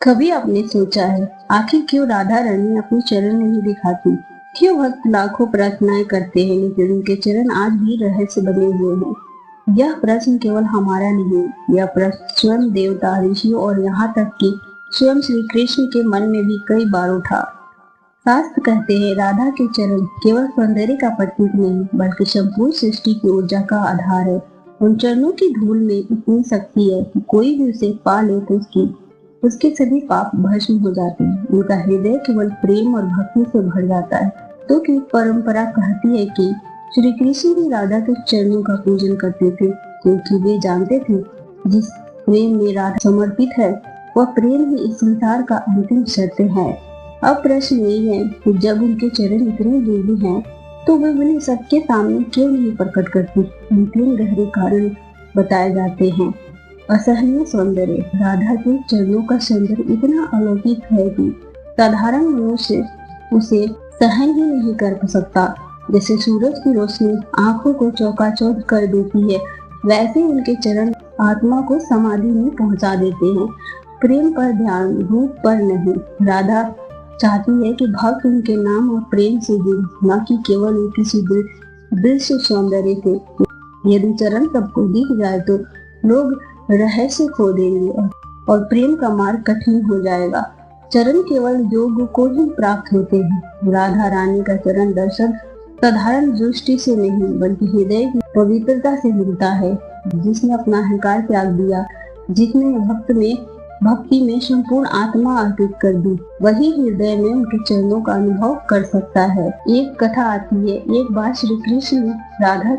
कभी आपने सोचा है आखिर क्यों राधा रानी अपने चरण नहीं दिखाती? क्यों भक्त लाखों प्रार्थनाएं करते हैं लेकिन उनके चरण आज भी रहस्य बने हुए हैं? यह प्रश्न केवल हमारा नहीं, यह प्रश्न स्वयं देवता, ऋषियों और यहाँ तक कि स्वयं श्री कृष्ण के मन में भी कई बार उठा। शास्त्र कहते हैं राधा के चरण केवल सौंदर्य का प्रतीक नहीं बल्कि संपूर्ण सृष्टि की ऊर्जा का आधार है। उन चरणों की धूल में इतनी शक्ति है कि कोई भी उसे पा ले तो उसके सभी पाप भस्म हो जाते हैं। उनका हृदय केवल प्रेम और भक्ति से भर जाता है। तो की परंपरा कहती है कि श्री कृष्ण भी राधा के चरणों का पूजन करते थे क्योंकि वे जानते थे जिस प्रेम में राधा समर्पित है वह प्रेम ही इस संसार का अंतिम सत्य है। अब प्रश्न यही है कि जब उनके चरण इतने दिव्य हैं तो वे उन्हें सबके सामने क्यों नहीं प्रकट करती? इन तीन गहरे कारण बताए जाते हैं। असहनीय सौंदर्य। राधा के चरणों का सौंदर्य इतना अलौकिक है कि साधारण मनुष्य उसे सहन ही नहीं कर सकता। जैसे सूरज की रोशनी आंखों को चौकाचौंध कर देती है, वैसे उनके चरण आत्मा को समाधि में पहुंचा देते हैं। प्रेम पर ध्यान, रूप पर नहीं। राधा चाहती है कि भक्त उनके नाम और प्रेम से जुड़े, न कि केवल उनकी दृश्य सौंदर्य से। यदि चरण सबको दिख जाए तो लोग रहस्य खो देंगे और प्रेम का मार्ग कठिन हो जाएगा। चरण केवल योग को ही प्राप्त होते हैं। राधा रानी का चरण दर्शन साधारण दृष्टि से नहीं बल्कि हृदय की पवित्रता से मिलता है। जिसने अपना अहंकार त्याग दिया, जिसने भक्ति में संपूर्ण आत्मा अर्पित कर दी, वही हृदय में उनके चरणों का अनुभव कर सकता है। एक कथा आती है, एक बार श्री कृष्ण ने राधा के